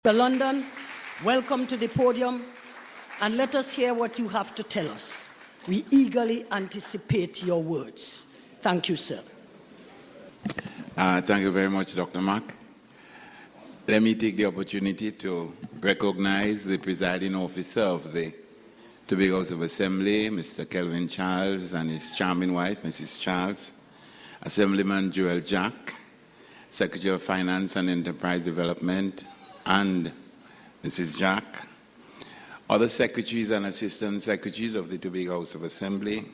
Mr. London, welcome to the podium, and let us hear what you have to tell us. We eagerly anticipate your words. Thank you, sir. Thank you very much, Dr. Mark. Let me take the opportunity to recognize the presiding officer of the Tobago House of Assembly, Mr. Kelvin Charles, and his charming wife, Mrs. Charles, Assemblyman Joel Jack, Secretary of Finance and Enterprise Development, and Mrs. Jack, other secretaries and assistant secretaries of the Tobago House of Assembly,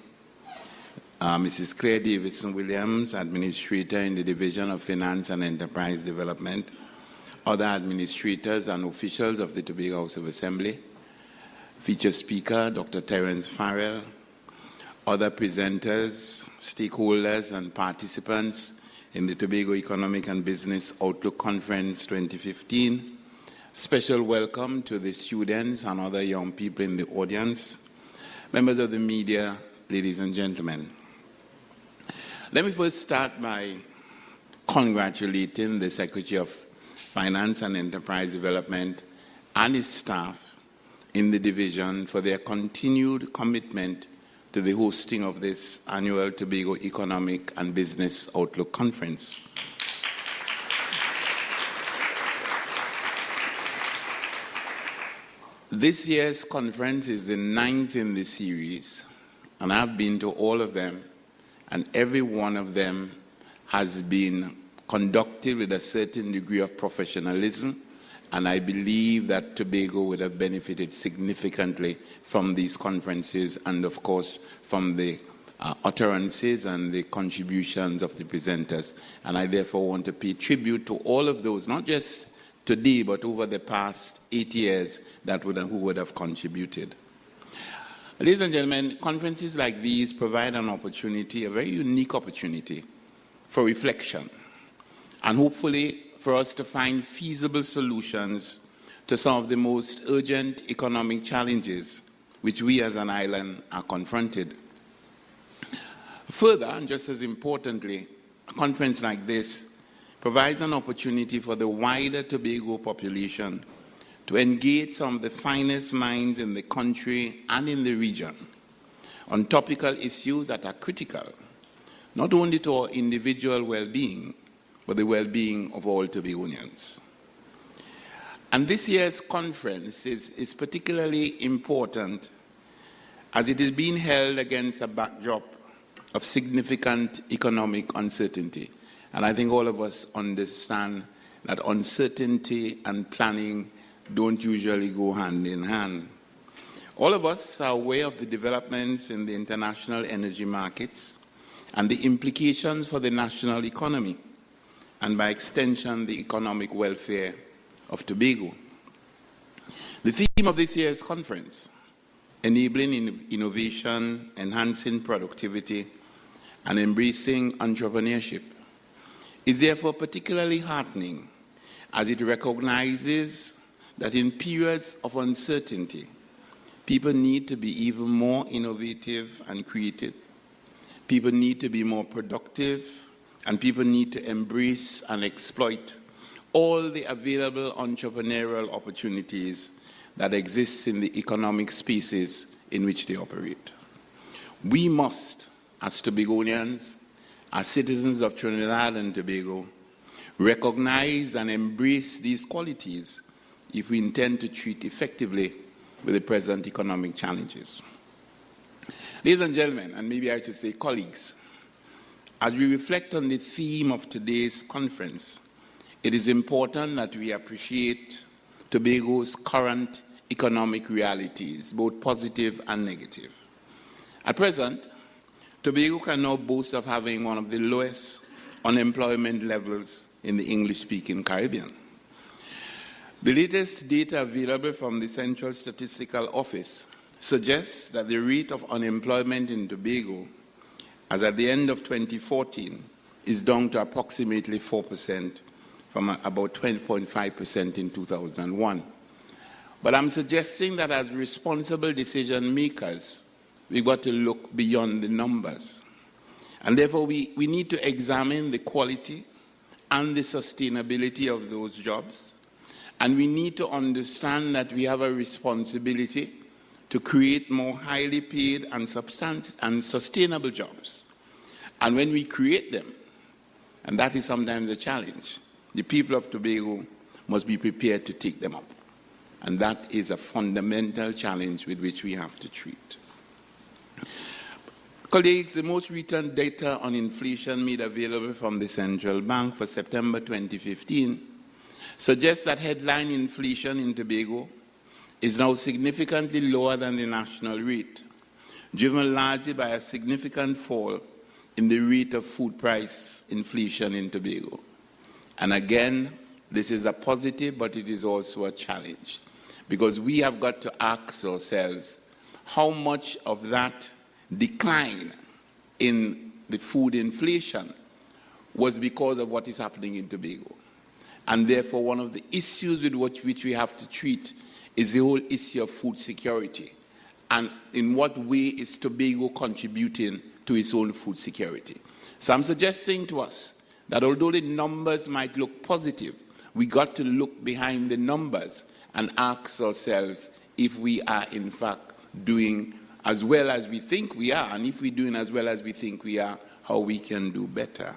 Mrs. Claire Davidson-Williams, Administrator in the Division of Finance and Enterprise Development, other administrators and officials of the Tobago House of Assembly, featured speaker, Dr. Terence Farrell, other presenters, stakeholders, and participants in the Tobago Economic and Business Outlook Conference 2015. Special welcome to the students and other young people in the audience, members of the media, ladies and gentlemen. Let me first start by congratulating the Secretary of Finance and Enterprise Development and his staff in the division for their continued commitment to the hosting of this annual Tobago Economic and Business Outlook Conference. This year's conference is the 9th in the series, and I've been to all of them, and every one of them has been conducted with a certain degree of professionalism, and I believe that Tobago would have benefited significantly from these conferences and, of course, from the utterances and the contributions of the presenters. And I therefore want to pay tribute to all of those, not just today, but over the past 8 years, who would have contributed. Ladies and gentlemen, conferences like these provide an opportunity, a very unique opportunity for reflection, and hopefully for us to find feasible solutions to some of the most urgent economic challenges which we as an island are confronted. Further, and just as importantly, a conference like this provides an opportunity for the wider Tobago population to engage some of the finest minds in the country and in the region on topical issues that are critical, not only to our individual well-being, but the well-being of all Tobagonians. And this year's conference is particularly important as it is being held against a backdrop of significant economic uncertainty. And I think all of us understand that uncertainty and planning don't usually go hand in hand. All of us are aware of the developments in the international energy markets and the implications for the national economy, and by extension, the economic welfare of Tobago. The theme of this year's conference, enabling innovation, enhancing productivity, and embracing entrepreneurship, is therefore particularly heartening as it recognizes that in periods of uncertainty, people need to be even more innovative and creative. People need to be more productive, and people need to embrace and exploit all the available entrepreneurial opportunities that exist in the economic spaces in which they operate. We must, as Tobagonians, as citizens of Trinidad and Tobago, recognize and embrace these qualities if we intend to treat effectively with the present economic challenges. Ladies and gentlemen, and maybe I should say colleagues, as we reflect on the theme of today's conference, it is important that we appreciate Tobago's current economic realities, both positive and negative. At present, Tobago can now boast of having one of the lowest unemployment levels in the English-speaking Caribbean. The latest data available from the Central Statistical Office suggests that the rate of unemployment in Tobago, as at the end of 2014, is down to approximately 4% from about 20.5% in 2001. But I'm suggesting that as responsible decision makers, we've got to look beyond the numbers. And therefore, we need to examine the quality and the sustainability of those jobs, And we need to understand that we have a responsibility to create more highly paid and sustainable jobs. And when we create them, and that is sometimes a challenge, the people of Tobago must be prepared to take them up. And that is a fundamental challenge with which we have to treat. Colleagues, the most recent data on inflation made available from the Central Bank for September 2015 suggests that headline inflation in Tobago is now significantly lower than the national rate, driven largely by a significant fall in the rate of food price inflation in Tobago. And again, this is a positive, but it is also a challenge, because we have got to ask ourselves how much of that decline in the food inflation was because of what is happening in Tobago. And therefore, one of the issues with which we have to treat is the whole issue of food security. And in what way is Tobago contributing to its own food security? So I'm suggesting to us that although the numbers might look positive, we got to look behind the numbers and ask ourselves if we are in fact doing as well as we think we are, and if we're doing as well as we think we are, how we can do better.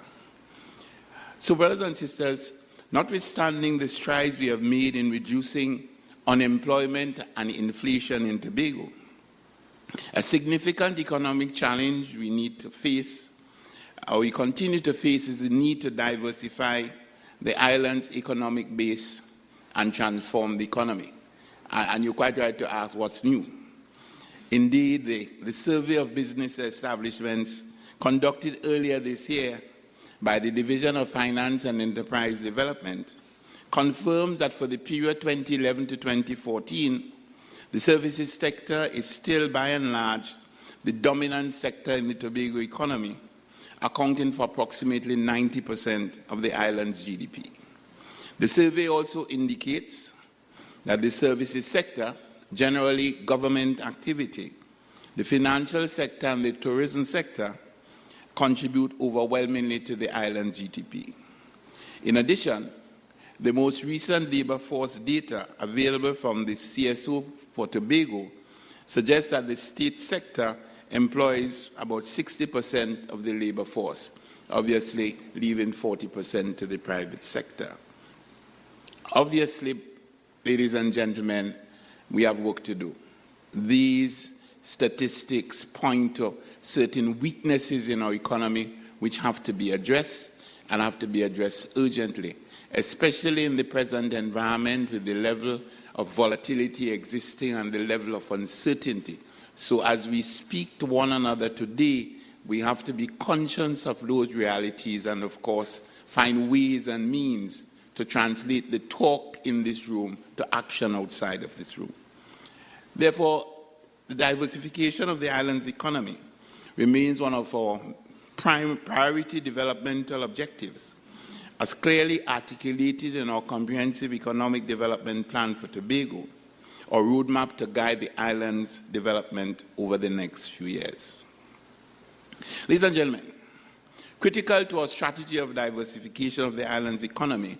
So, brothers and sisters, notwithstanding the strides we have made in reducing unemployment and inflation in Tobago, a significant economic challenge we need to face, or we continue to face, is the need to diversify the island's economic base and transform the economy. And you're quite right to ask what's new. Indeed, the survey of business establishments conducted earlier this year by the Division of Finance and Enterprise Development confirms that for the period 2011 to 2014, the services sector is still by and large the dominant sector in the Tobago economy, accounting for approximately 90% of the island's GDP. The survey also indicates that the services sector, generally government activity, the financial sector and the tourism sector contribute overwhelmingly to the island's GDP. In addition, the most recent labor force data available from the CSO for Tobago suggests that the state sector employs about 60% of the labor force, obviously leaving 40% to the private sector. Obviously, ladies and gentlemen, we have work to do. These statistics point to certain weaknesses in our economy which have to be addressed and have to be addressed urgently, especially in the present environment with the level of volatility existing and the level of uncertainty. So as we speak to one another today, we have to be conscious of those realities and, of course, find ways and means to translate the talk in this room to action outside of this room. Therefore, the diversification of the island's economy remains one of our prime priority developmental objectives, as clearly articulated in our comprehensive economic development plan for Tobago, or roadmap to guide the island's development over the next few years. Ladies and gentlemen, critical to our strategy of diversification of the island's economy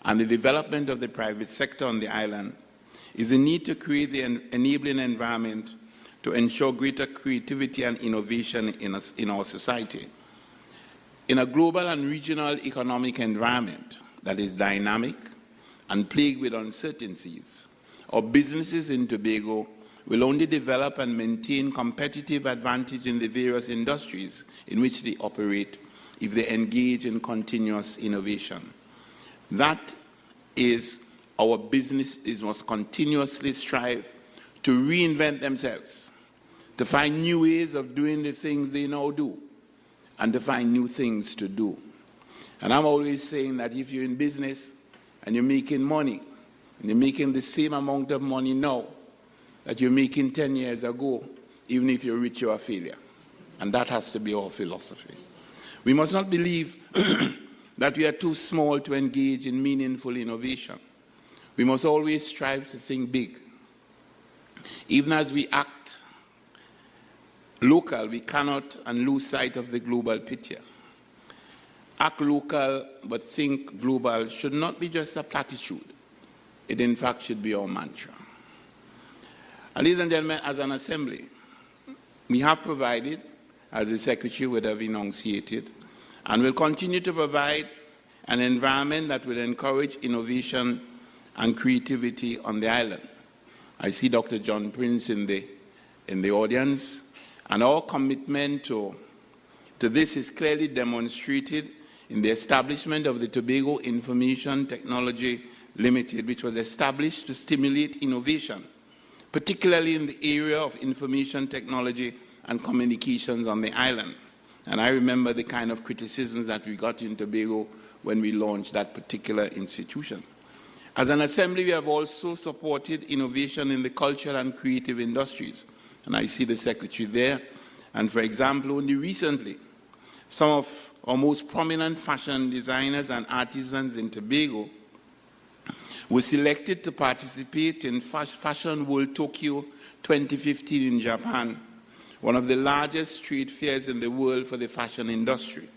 and the development of the private sector on the island is the need to create the enabling environment to ensure greater creativity and innovation in our society. In a global and regional economic environment that is dynamic and plagued with uncertainties, our businesses in Tobago will only develop and maintain competitive advantage in the various industries in which they operate if they engage in continuous innovation. That is, our businesses must continuously strive to reinvent themselves, to find new ways of doing the things they now do, and to find new things to do. And I'm always saying that if you're in business and you're making money, and you're making the same amount of money now that you're making 10 years ago, even if you're rich, you're a failure. And that has to be our philosophy. We must not believe that we are too small to engage in meaningful innovation. We must always strive to think big. Even as we act local, we cannot and lose sight of the global picture. Act local but think global should not be just a platitude. It in fact should be our mantra. And ladies and gentlemen, as an assembly, we have provided, as the Secretary would have enunciated, and will continue to provide an environment that will encourage innovation and creativity on the island. I see Dr. John Prince in the audience, and our commitment to this is clearly demonstrated in the establishment of the Tobago Information Technology Limited, which was established to stimulate innovation, particularly in the area of information technology and communications on the island. And I remember the kind of criticisms that we got in Tobago when we launched that particular institution. As an assembly, we have also supported innovation in the cultural and creative industries. And I see the Secretary there. And for example, only recently, some of our most prominent fashion designers and artisans in Tobago were selected to participate in Fashion World Tokyo 2015 in Japan, one of the largest trade fairs in the world for the fashion industry.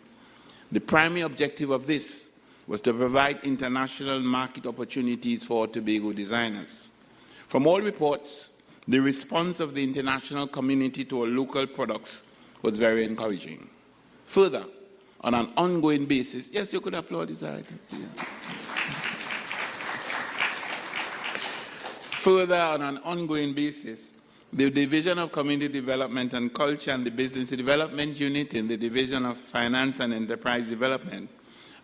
The primary objective of this was to provide international market opportunities for Tobago designers. From all reports, the response of the international community to our local products was very encouraging. Further, on an ongoing basis, yes, you could applaud this item. Yeah. Further, on an ongoing basis, the Division of Community Development and Culture and the Business Development Unit in the Division of Finance and Enterprise Development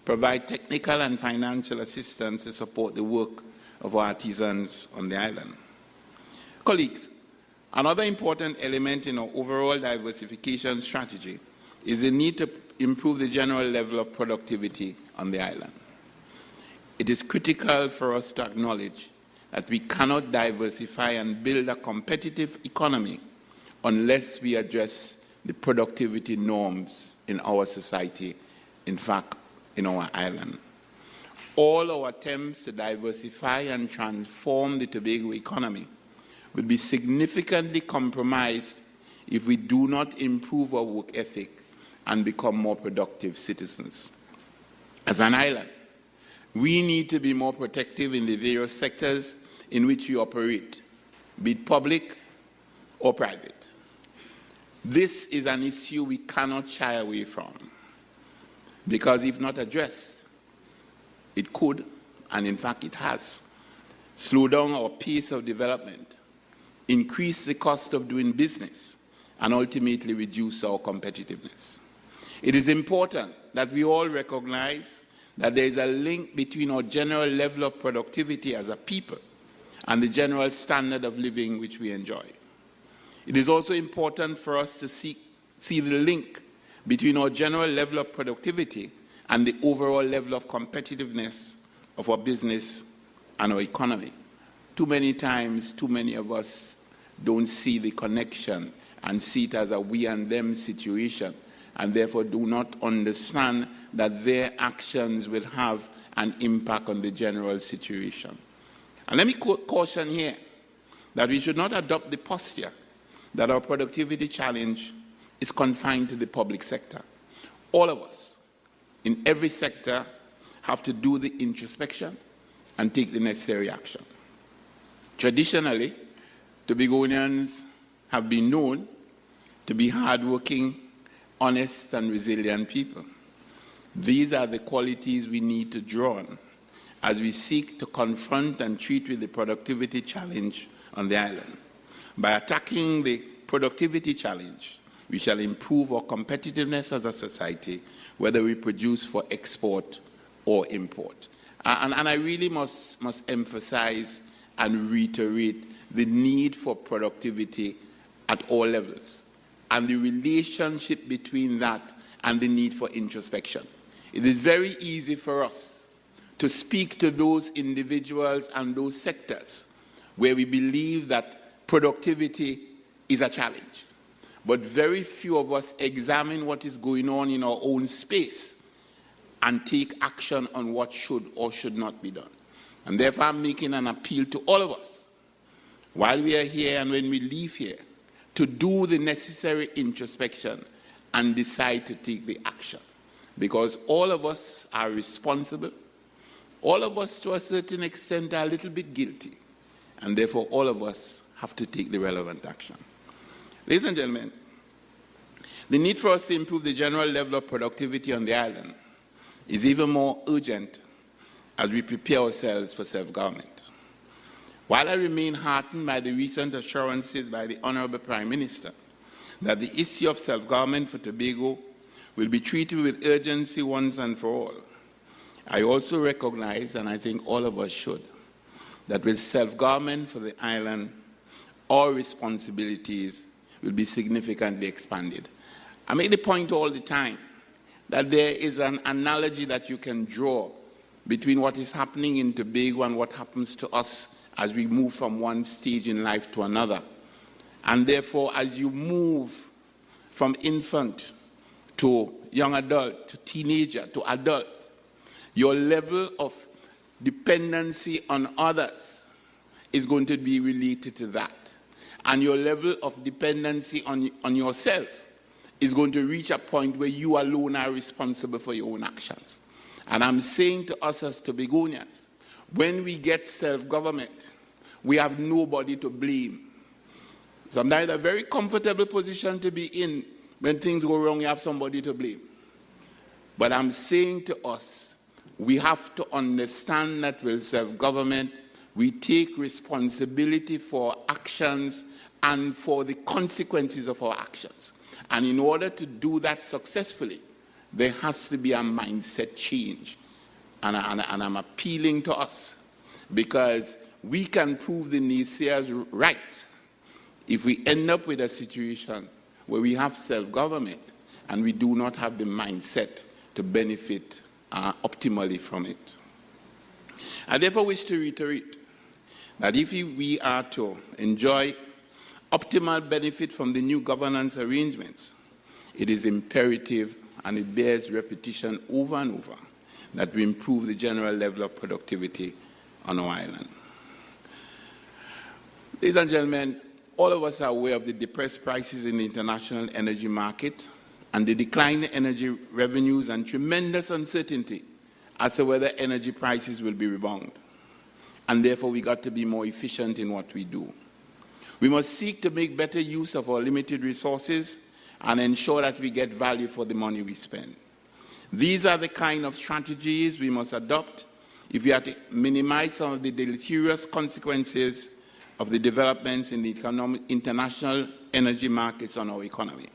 provide technical and financial assistance to support the work of our artisans on the island. Colleagues, another important element in our overall diversification strategy is the need to improve the general level of productivity on the island. It is critical for us to acknowledge that we cannot diversify and build a competitive economy unless we address the productivity norms in our society, in fact, in our island. All our attempts to diversify and transform the Tobago economy will be significantly compromised if we do not improve our work ethic and become more productive citizens. As an island, we need to be more protective in the various sectors in which we operate, be it public or private. This is an issue we cannot shy away from, because if not addressed, it could, and in fact it has, slow down our pace of development, increase the cost of doing business, and ultimately reduce our competitiveness. It is important that we all recognize that there is a link between our general level of productivity as a people and the general standard of living which we enjoy. It is also important for us to see the link between our general level of productivity and the overall level of competitiveness of our business and our economy. Too many times, too many of us don't see the connection and see it as a we and them situation, and therefore do not understand that their actions will have an impact on the general situation. And let me caution here that we should not adopt the posture that our productivity challenge is confined to the public sector. All of us, in every sector, have to do the introspection and take the necessary action. Traditionally, Tobagonians have been known to be hardworking, honest, and resilient people. These are the qualities we need to draw on as we seek to confront and treat with the productivity challenge on the island. By attacking the productivity challenge, we shall improve our competitiveness as a society, whether we produce for export or import. And I really must emphasize and reiterate the need for productivity at all levels, and the relationship between that and the need for introspection. It is very easy for us to speak to those individuals and those sectors where we believe that productivity is a challenge. But very few of us examine what is going on in our own space and take action on what should or should not be done. And therefore, I'm making an appeal to all of us, while we are here and when we leave here, to do the necessary introspection and decide to take the action. Because all of us are responsible, all of us to a certain extent are a little bit guilty, and therefore all of us have to take the relevant action. Ladies and gentlemen, the need for us to improve the general level of productivity on the island is even more urgent as we prepare ourselves for self-government. While I remain heartened by the recent assurances by the Honorable Prime Minister that the issue of self-government for Tobago will be treated with urgency once and for all, I also recognize, and I think all of us should, that with self-government for the island, our responsibilities will be significantly expanded. I make the point all the time that there is an analogy that you can draw between what is happening in Tobago and what happens to us as we move from one stage in life to another. And therefore, as you move from infant to young adult, to teenager, to adult, your level of dependency on others is going to be related to that. And your level of dependency on yourself is going to reach a point where you alone are responsible for your own actions. And I'm saying to us as Tobagonians, when we get self-government, we have nobody to blame. Sometimes a very comfortable position to be in. When things go wrong, you have somebody to blame. But I'm saying to us, we have to understand that with self-government, we take responsibility for actions and for the consequences of our actions. And in order to do that successfully, there has to be a mindset change. And I'm appealing to us, because we can prove the naysayers right if we end up with a situation where we have self-government and we do not have the mindset to benefit optimally from it. I therefore wish to reiterate that if we are to enjoy optimal benefit from the new governance arrangements, it is imperative, and it bears repetition over and over, that we improve the general level of productivity on our island. Ladies and gentlemen, all of us are aware of the depressed prices in the international energy market and the decline in energy revenues and tremendous uncertainty as to whether energy prices will be rebound. And therefore, we got to be more efficient in what we do. We must seek to make better use of our limited resources and ensure that we get value for the money we spend. These are the kind of strategies we must adopt if we are to minimize some of the deleterious consequences of the developments in the international energy markets on our economy.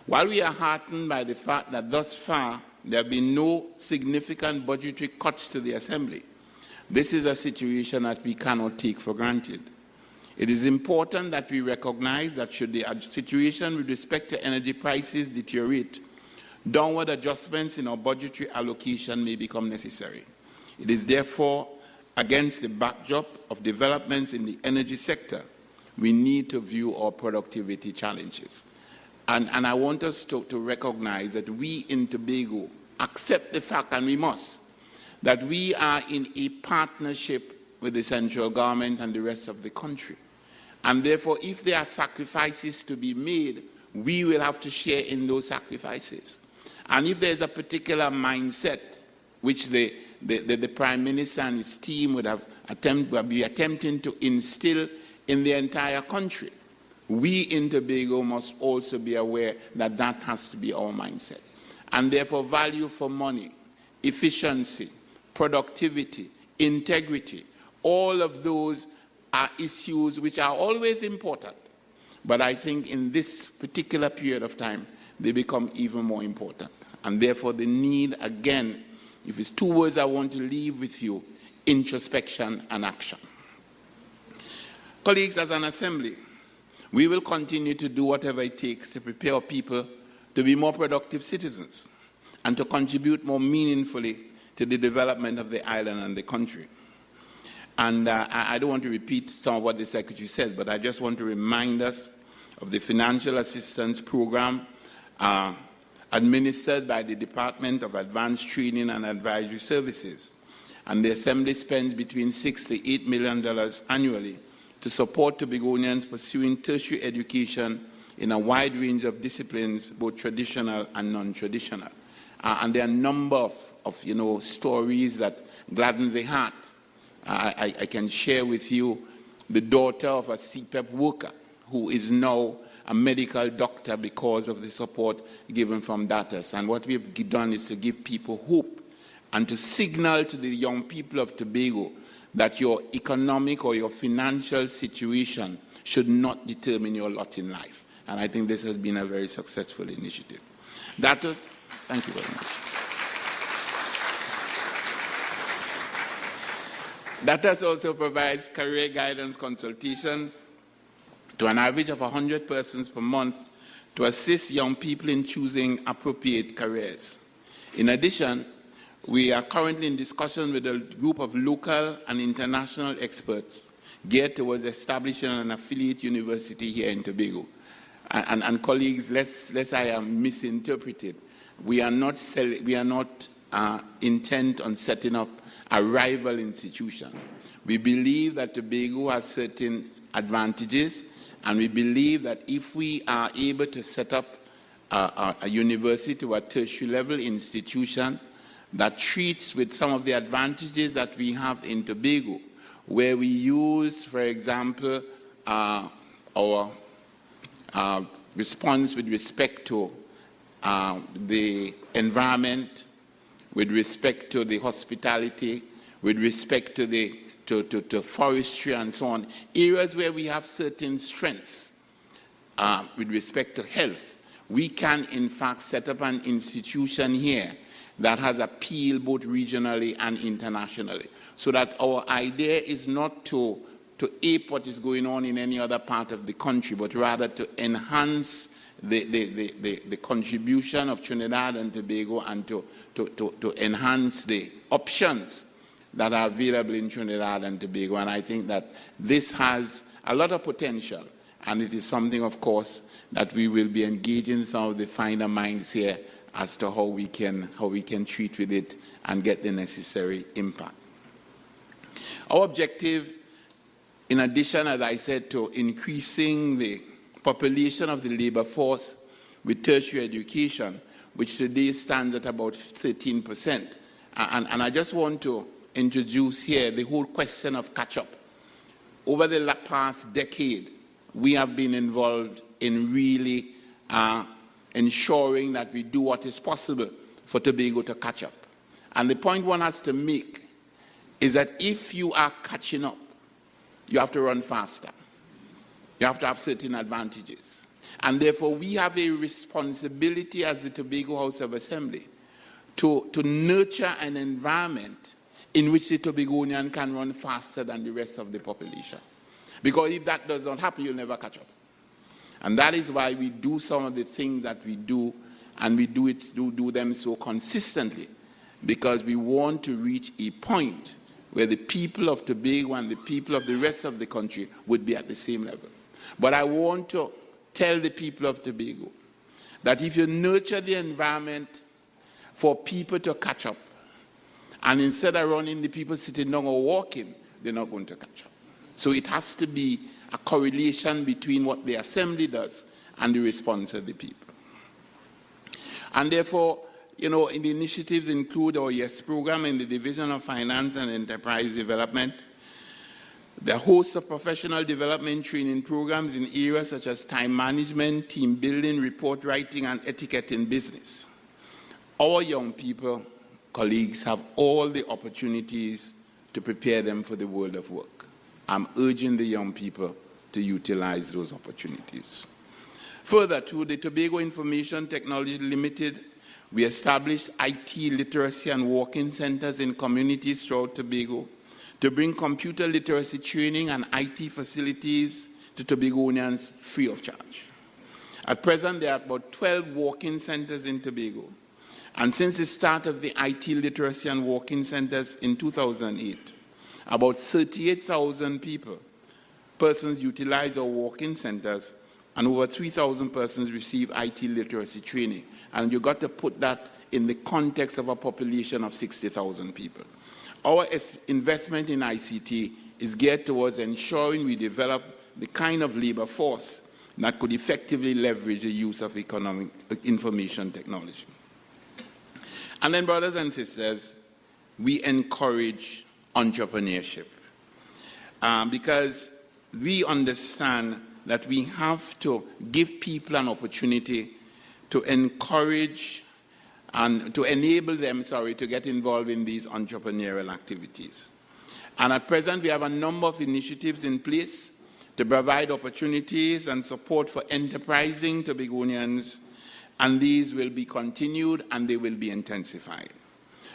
While we are heartened by the fact that thus far there have been no significant budgetary cuts to the Assembly, this is a situation that we cannot take for granted. It is important that we recognize that should the situation with respect to energy prices deteriorate, downward adjustments in our budgetary allocation may become necessary. It is therefore against the backdrop of developments in the energy sector, we need to view our productivity challenges. And I want us to recognize that we in Tobago accept the fact, and we must, that we are in a partnership with the central government and the rest of the country. And therefore, if there are sacrifices to be made, we will have to share in those sacrifices. And if there's a particular mindset which the Prime Minister and his team would be attempting to instill in the entire country, we in Tobago must also be aware that that has to be our mindset. And therefore, value for money, efficiency, productivity, integrity, all of those are issues which are always important. But I think in this particular period of time, they become even more important. And therefore, the need, again, if it's two words I want to leave with you, introspection and action. Colleagues, as an assembly, we will continue to do whatever it takes to prepare people to be more productive citizens and to contribute more meaningfully to the development of the island and the country. And I don't want to repeat some of what the Secretary says, but I just want to remind us of the financial assistance program administered by the Department of Advanced Training and Advisory Services. And the Assembly spends between $6 to $8 million annually to support Tobagonians pursuing tertiary education in a wide range of disciplines, both traditional and non-traditional. and there are a number of stories that gladden the heart. I can share with you the daughter of a CPEP worker who is now a medical doctor because of the support given from DATAS. And what we've done is to give people hope and to signal to the young people of Tobago that your economic or your financial situation should not determine your lot in life. And I think this has been a very successful initiative. DATAS, thank you very much. DATAS also provides career guidance consultation to an average of 100 persons per month to assist young people in choosing appropriate careers. In addition, we are currently in discussion with a group of local and international experts geared towards establishing an affiliate university here in Tobago. And colleagues, lest I am misinterpreted, we are not intent on setting up a rival institution. We believe that Tobago has certain advantages, and we believe that if we are able to set up a university or a tertiary level institution that treats with some of the advantages that we have in Tobago, where we use, for example, our response with respect to the environment, with respect to the hospitality, with respect to the to forestry and so on, areas where we have certain strengths with respect to health, we can in fact set up an institution here that has appeal both regionally and internationally. So that our idea is not to ape what is going on in any other part of the country, but rather to enhance the contribution of Trinidad and Tobago and to enhance the options that are available in Trinidad and Tobago. And I think that this has a lot of potential, and it is something, of course, that we will be engaging some of the finer minds here as to how we can treat with it and get the necessary impact. Our objective, in addition, as I said, to increasing the population of the labor force with tertiary education, which today stands at about 13%. And I just want to introduce here the whole question of catch-up. Over the past decade, we have been involved in really ensuring that we do what is possible for Tobago to catch up. And the point one has to make is that if you are catching up, you have to run faster. You have to have certain advantages. And therefore, we have a responsibility as the Tobago House of Assembly to nurture an environment in which the Tobagonian can run faster than the rest of the population. Because if that does not happen, you'll never catch up. And that is why we do some of the things that we do, and we do them so consistently, because we want to reach a point where the people of Tobago and the people of the rest of the country would be at the same level. But I want to tell the people of Tobago that if you nurture the environment for people to catch up, and instead of running, the people sitting down or walking, they're not going to catch up. So it has to be a correlation between what the Assembly does and the response of the people. And therefore, in the initiatives include our YES program in the Division of Finance and Enterprise Development, the host of professional development training programs in areas such as time management, team building, report writing, and etiquette in business. Our young people, colleagues, have all the opportunities to prepare them for the world of work. I'm urging the young people to utilize those opportunities. Further, through the Tobago Information Technology Limited, we established IT literacy and walk-in centers in communities throughout Tobago to bring computer literacy training and IT facilities to Tobagonians free of charge. At present, there are about 12 walk-in centers in Tobago. And since the start of the IT literacy and walk-in centers in 2008, about 38,000 persons utilize our walk-in centers, and over 3,000 persons receive IT literacy training. And you've got to put that in the context of a population of 60,000 people. Our investment in ICT is geared towards ensuring we develop the kind of labor force that could effectively leverage the use of information technology. And then, brothers and sisters, we encourage entrepreneurship because we understand that we have to give people an opportunity to encourage and to enable them, to get involved in these entrepreneurial activities. And at present, we have a number of initiatives in place to provide opportunities and support for enterprising Tobagonians, and these will be continued and they will be intensified.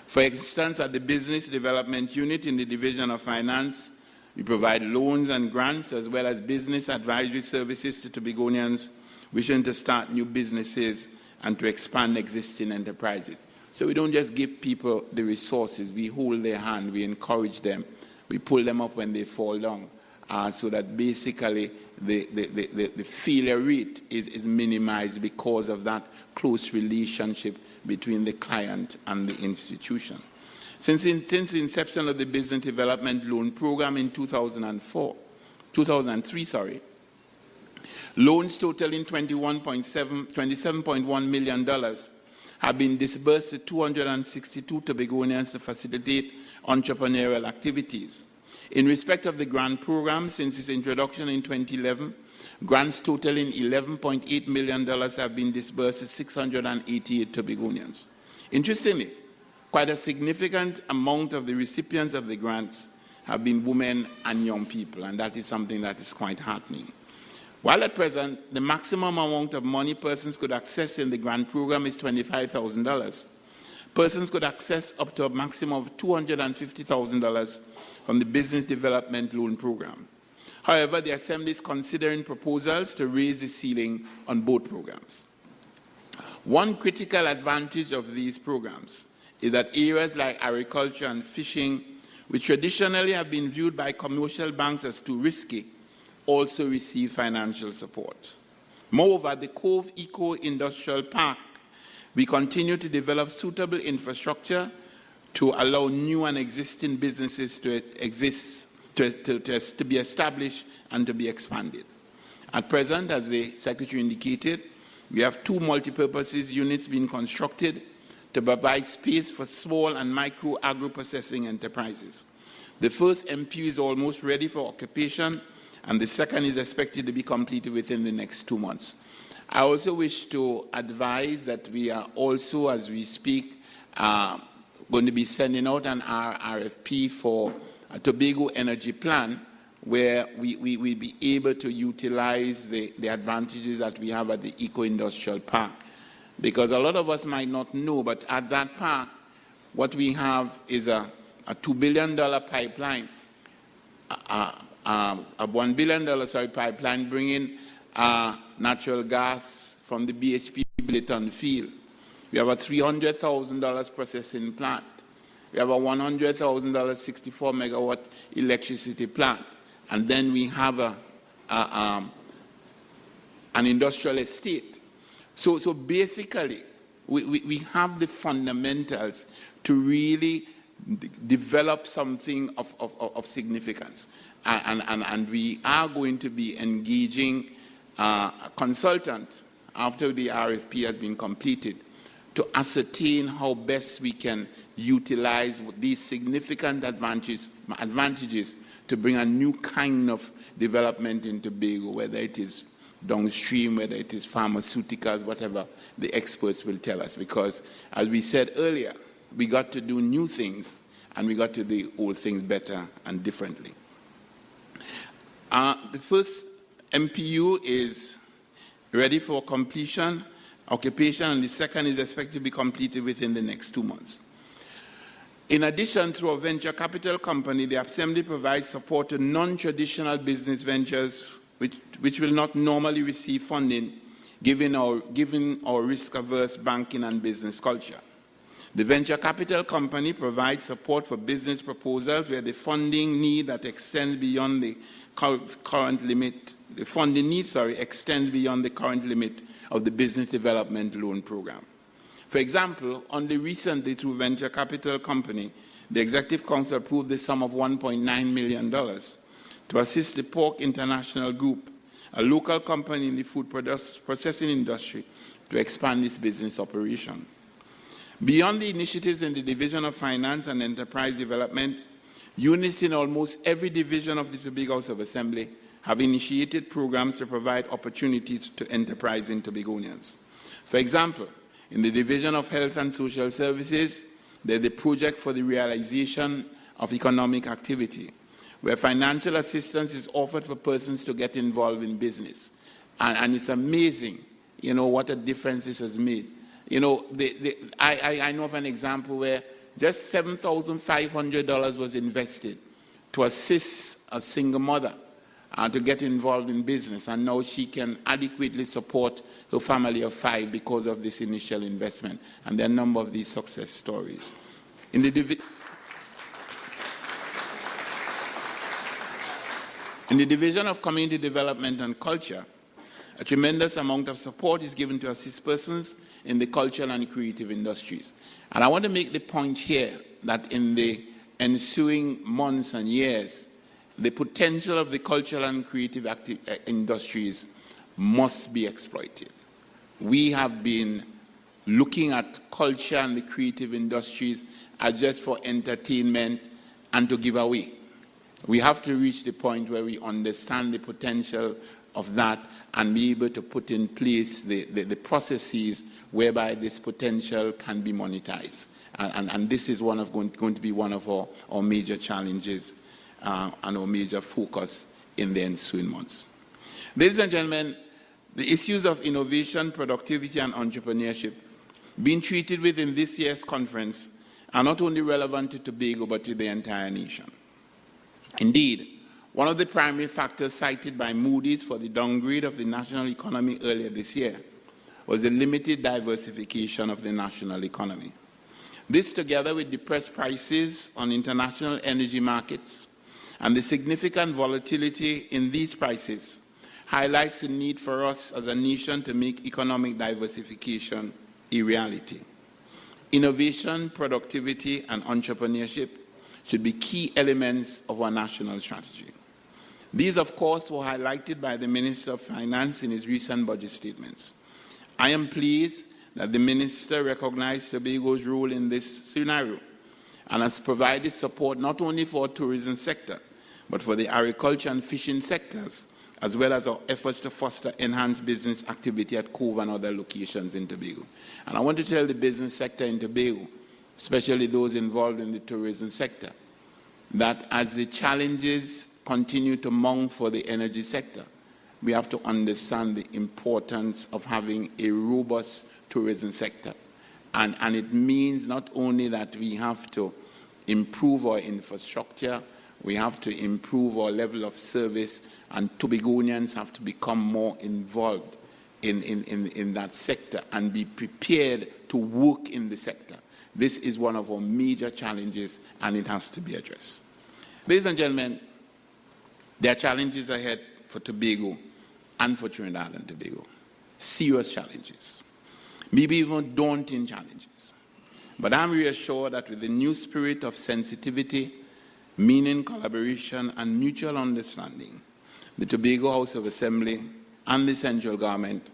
For instance, at the Business Development Unit in the Division of Finance, we provide loans and grants as well as business advisory services to Tobagonians wishing to start new businesses and to expand existing enterprises. So we don't just give people the resources, we hold their hand, we encourage them, we pull them up when they fall down, so that basically the failure rate is minimized because of that close relationship between the client and the institution. Since the inception of the Business Development Loan Program in 2003, loans totaling $27.1 million have been disbursed to 262 Tobagonians to facilitate entrepreneurial activities. In respect of the grant program, since its introduction in 2011, grants totaling $11.8 million have been disbursed to 688 Tobagonians. Interestingly, quite a significant amount of the recipients of the grants have been women and young people, and that is something that is quite heartening. While at present, the maximum amount of money persons could access in the grant program is $25,000. Persons could access up to a maximum of $250,000 from the Business Development Loan Program. However, the Assembly is considering proposals to raise the ceiling on both programs. One critical advantage of these programs is that areas like agriculture and fishing, which traditionally have been viewed by commercial banks as too risky, also receive financial support. Moreover, the Cove Eco-Industrial Park, we continue to develop suitable infrastructure to allow new and existing businesses to be established and to be expanded. At present, as the Secretary indicated, we have 2 multipurpose units being constructed to provide space for small and micro agro-processing enterprises. The first MPU is almost ready for occupation, and the second is expected to be completed within the next 2 months. I also wish to advise that we are also, as we speak, going to be sending out an RFP for a Tobago energy plan where we will be able to utilize the advantages that we have at the Eco-Industrial Park. Because a lot of us might not know, but at that park, what we have is a $2 billion pipeline, a $1 billion pipeline bringing natural gas from the BHP Billiton field. We have a $300,000 processing plant. We have a $100,000 64 megawatt electricity plant. And then we have an industrial estate. So basically, we have the fundamentals to really develop something of significance. And we are going to be engaging a consultant after the RFP has been completed to ascertain how best we can utilize these significant advantages to bring a new kind of development in Tobago, whether it is downstream, whether it is pharmaceuticals, whatever the experts will tell us. Because, as we said earlier, we got to do new things, and we got to do old things better and differently. The first MPU is ready for completion, occupation, and the second is expected to be completed within the next 2 months. In addition, through a venture capital company, the Assembly provides support to non-traditional business ventures which will not normally receive funding given our risk-averse banking and business culture. The venture capital company provides support for business proposals where the funding need that extends beyond the current limit, extends beyond the current limit of the Business Development Loan Program. For example, only recently through venture capital company, the Executive Council approved the sum of $1.9 million to assist the Pork International Group, a local company in the food processing industry, to expand its business operation. Beyond the initiatives in the Division of Finance and Enterprise Development, units in almost every division of the Tobago House of Assembly have initiated programs to provide opportunities to enterprising Tobagonians. For example, in the Division of Health and Social Services, there's the Project for the Realization of Economic Activity, where financial assistance is offered for persons to get involved in business. And it's amazing, what a difference this has made. I know of an example where just $7,500 was invested to assist a single mother to get involved in business, and now she can adequately support her family of 5 because of this initial investment. And there are a number of these success stories. In the Division of Community Development and Culture, a tremendous amount of support is given to assist persons in the cultural and creative industries. And I want to make the point here that in the ensuing months and years, the potential of the cultural and creative industries must be exploited. We have been looking at culture and the creative industries as just for entertainment and to give away. We have to reach the point where we understand the potential of that and be able to put in place the processes whereby this potential can be monetized. And this is going to be one of our major challenges and our major focus in the ensuing months. Ladies and gentlemen, the issues of innovation, productivity, and entrepreneurship being treated within this year's conference are not only relevant to Tobago, but to the entire nation. Indeed, one of the primary factors cited by Moody's for the downgrade of the national economy earlier this year was the limited diversification of the national economy. This, together with depressed prices on international energy markets and the significant volatility in these prices, highlights the need for us as a nation to make economic diversification a reality. Innovation, productivity, and entrepreneurship should be key elements of our national strategy. These, of course, were highlighted by the Minister of Finance in his recent budget statements. I am pleased that the Minister recognized Tobago's role in this scenario and has provided support not only for our tourism sector, but for the agriculture and fishing sectors, as well as our efforts to foster enhanced business activity at Cove and other locations in Tobago. And I want to tell the business sector in Tobago, especially those involved in the tourism sector, that as the challenges continue to mount for the energy sector, we have to understand the importance of having a robust tourism sector. And it means not only that we have to improve our infrastructure, we have to improve our level of service, and Tobagonians have to become more involved in that sector and be prepared to work in the sector. This is one of our major challenges, and it has to be addressed. Ladies and gentlemen, there are challenges ahead for Tobago and for Trinidad and Tobago. Serious challenges, maybe even daunting challenges. But I'm reassured that with the new spirit of sensitivity, meaning, collaboration, and mutual understanding, the Tobago House of Assembly and the central government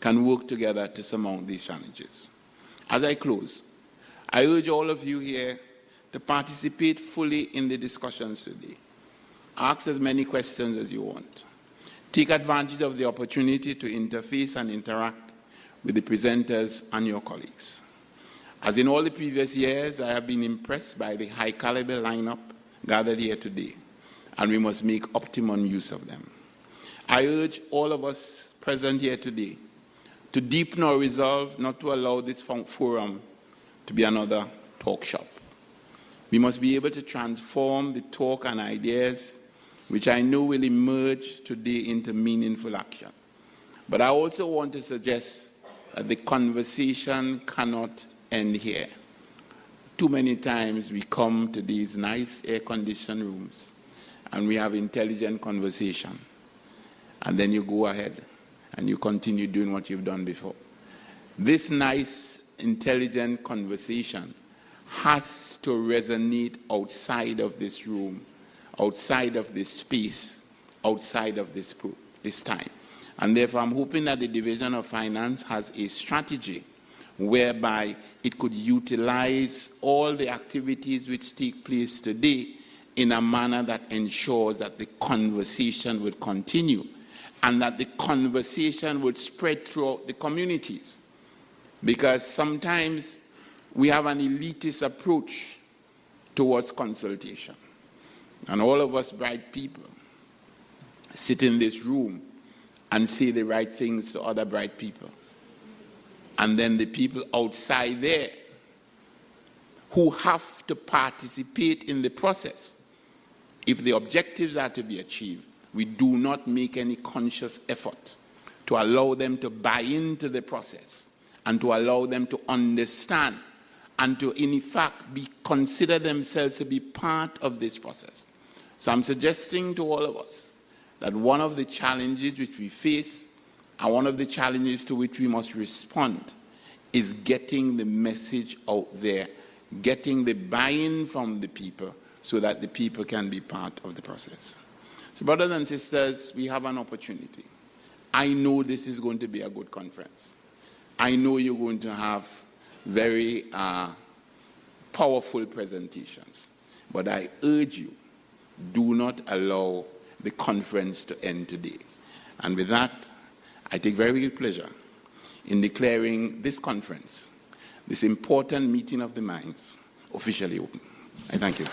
can work together to surmount these challenges. As I close, I urge all of you here to participate fully in the discussions today. Ask as many questions as you want. Take advantage of the opportunity to interface and interact with the presenters and your colleagues. As in all the previous years, I have been impressed by the high-caliber lineup gathered here today, and we must make optimum use of them. I urge all of us present here today to deepen our resolve not to allow this forum to be another talk shop. We must be able to transform the talk and ideas which I know will emerge today into meaningful action. But I also want to suggest that the conversation cannot end here. Too many times we come to these nice air-conditioned rooms and we have intelligent conversation. And then you go ahead and you continue doing what you've done before. This nice, intelligent conversation has to resonate outside of this room, outside of this space, outside of this time. And therefore, I'm hoping that the Division of Finance has a strategy whereby it could utilize all the activities which take place today in a manner that ensures that the conversation would continue and that the conversation would spread throughout the communities. Because sometimes we have an elitist approach towards consultation. And all of us bright people sit in this room and say the right things to other bright people. And then the people outside there who have to participate in the process, if the objectives are to be achieved, we do not make any conscious effort to allow them to buy into the process and to allow them to understand and to, in fact, consider themselves to be part of this process. So I'm suggesting to all of us that one of the challenges which we face and one of the challenges to which we must respond is getting the message out there, getting the buy-in from the people so that the people can be part of the process. So brothers and sisters, we have an opportunity. I know this is going to be a good conference. I know you're going to have very powerful presentations. But I urge you, do not allow the conference to end today. And with that, I take very great pleasure in declaring this conference, this important meeting of the minds, officially open. I thank you.